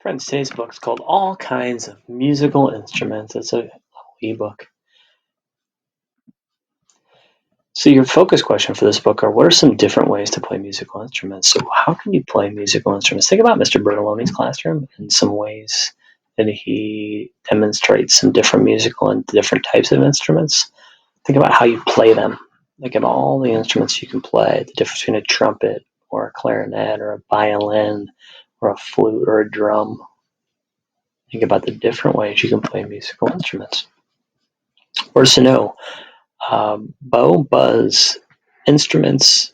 Friends, today's book is called All Kinds of Musical Instruments. It's a ebook. So your focus question for this book are, what are some different ways to play musical instruments? So how can you play musical instruments? Think about Mr. Bertoloni's classroom and some ways that he demonstrates some different musical and different types of instruments. Think about how you play them. Think of all the instruments you can play, the difference between a trumpet or a clarinet or a violin or a flute or a drum. Think about the different ways you can play musical instruments. Words to know: bow, buzz, instruments,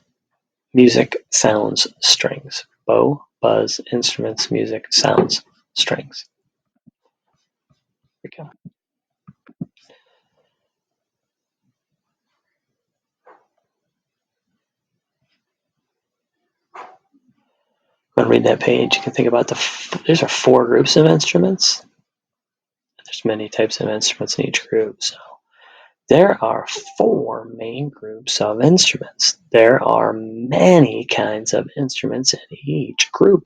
music, sounds, strings. Bow, buzz, instruments, music, sounds, strings. Here we go. Go and read that page. You can think about there's 4 groups of instruments. There's many types of instruments in each group. So there are 4 main groups of instruments. There are many kinds of instruments in each group.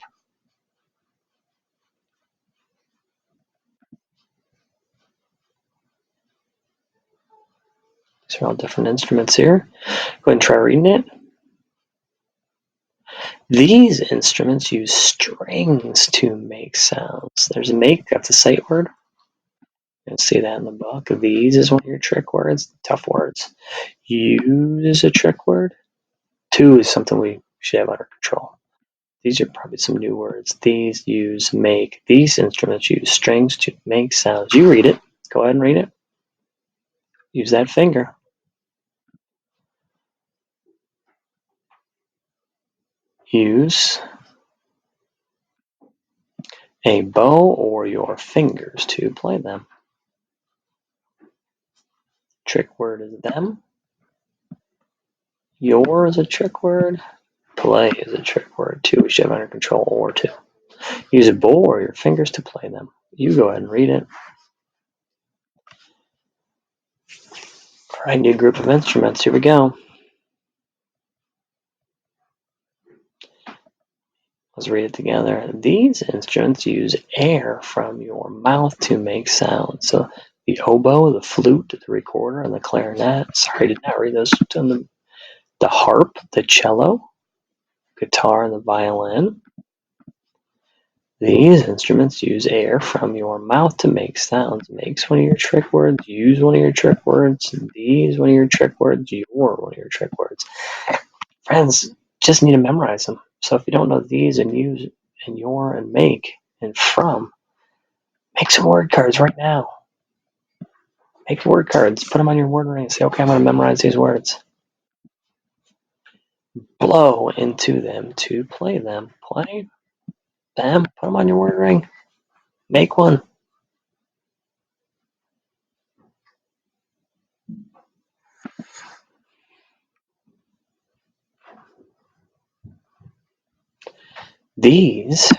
These are all different instruments here. Go ahead and try reading it. These instruments use strings to make sounds. There's make, that's a sight word. You'll see that in the book. These is one of your trick words, tough words. Use is a trick word. To is something we should have under control. These are probably some new words. These use make. These instruments use strings to make sounds. You read it. Go ahead and read it. Use that finger. Use a bow or your fingers to play them. Trick word is them. Your is a trick word. Play is a trick word. To we should have under control, or to. Use a bow or your fingers to play them. You go ahead and read it. All right, new group of instruments. Here we go. Let's read it together. These instruments use air from your mouth to make sound. So the oboe, the flute, the recorder, and the clarinet. Sorry, I did not read those. The harp, the cello, guitar, and the violin. These instruments use air from your mouth to make sounds. Makes one of your trick words. Use one of your trick words. These one of your trick words. Your one of your trick words. Friends, just need to memorize them. So if you don't know these and use and your and make and from, make some word cards right now. Make word cards. Put them on your word ring. Say, okay, I'm going to memorize these words. Blow into them to play them. Play them. Put them on your word ring. Make one. These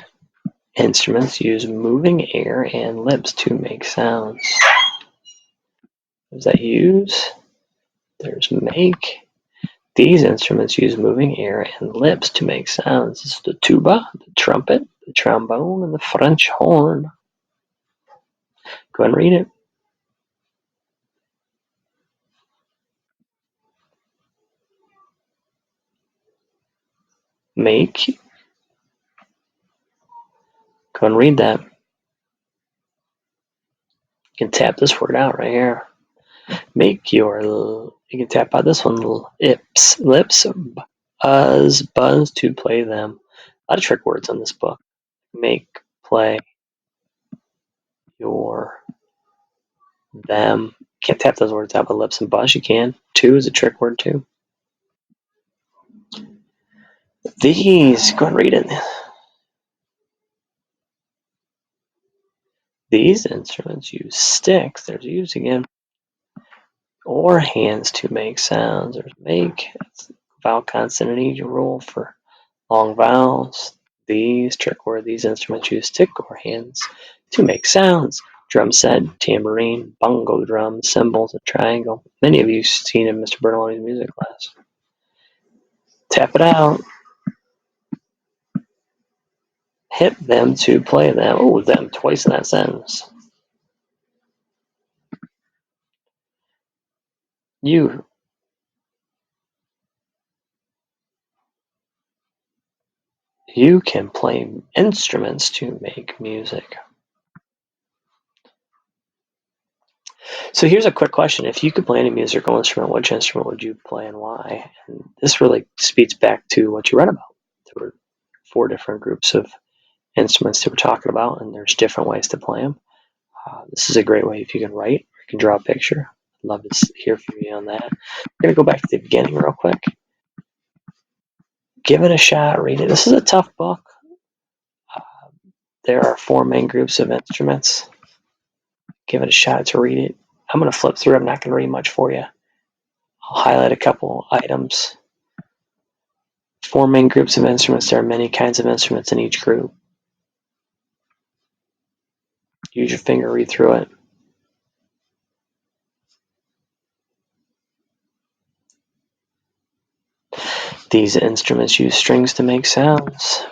instruments use moving air and lips to make sounds. There's that use. There's make. These instruments use moving air and lips to make sounds. This is the tuba, the trumpet, the trombone, and the French horn. Go ahead and read it. Make. Go and read that. You can tap this word out right here. Make your. You can tap out this one. Lips, buzz to play them. A lot of trick words on this book. Make, play, your, them. Can't tap those words out with lips and buzz. You can. To is a trick word too. These. Go and read it. These instruments use sticks. There's use again. Or hands to make sounds. There's make. That's vowel consonant E rule for long vowels. These trick word. These instruments use stick or hands to make sounds. Drum set, tambourine, bongo drum, cymbals, a triangle. Many of you seen in Mr. Bertoloni's music class. Tap it out. Hit them to play them. Oh, them twice in that sentence. You can play instruments to make music. So here's a quick question. If you could play any musical instrument, which instrument would you play and why? And this really speaks back to what you read about. There were 4 different groups of instruments that we're talking about, and there's different ways to play them. This is a great way if you can write, or you can draw a picture. I'd love to hear from you on that. I'm going to go back to the beginning real quick. Give it a shot, read it. This is a tough book. There are 4 main groups of instruments. Give it a shot to read it. I'm going to flip through. I'm not going to read much for you. I'll highlight a couple items. 4 main groups of instruments. There are many kinds of instruments in each group. Use your finger, read through it. These instruments use strings to make sounds.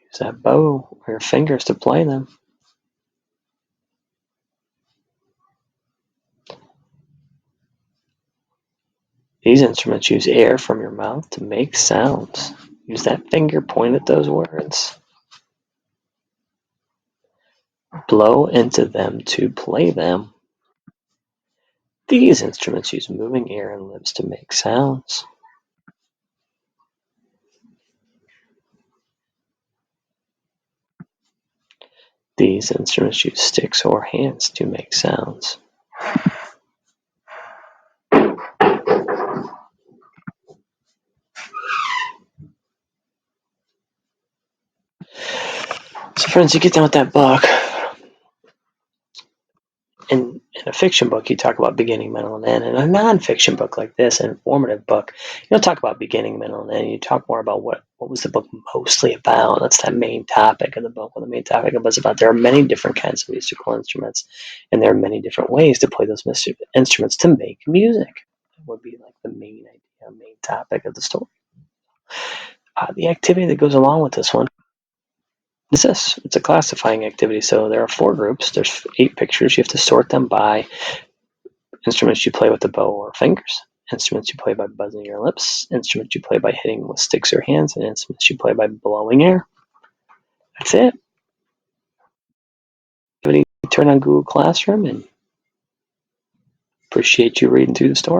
Use that bow or your fingers to play them. These instruments use air from your mouth to make sounds. Use that finger, point at those words. Blow into them to play them. These instruments use moving air and lips to make sounds. These instruments use sticks or hands to make sounds. So friends, you get done with that book. In a fiction book, you talk about beginning, middle, and end. In a nonfiction book like this, an informative book, you don't talk about beginning, middle, and end. You talk more about what was the book mostly about. That's that main topic of the book. What the main topic of it is about. There are many different kinds of musical instruments, and there are many different ways to play those instruments to make music. That would be like the main idea, main topic of the story. The activity that goes along with this one is this. It's a classifying activity. So there are 4 groups. There's 8 pictures. You have to sort them by instruments you play with the bow or fingers, instruments you play by buzzing your lips, instruments you play by hitting with sticks or hands, and instruments you play by blowing air. That's it. Turn on Google Classroom, and appreciate you reading through the story.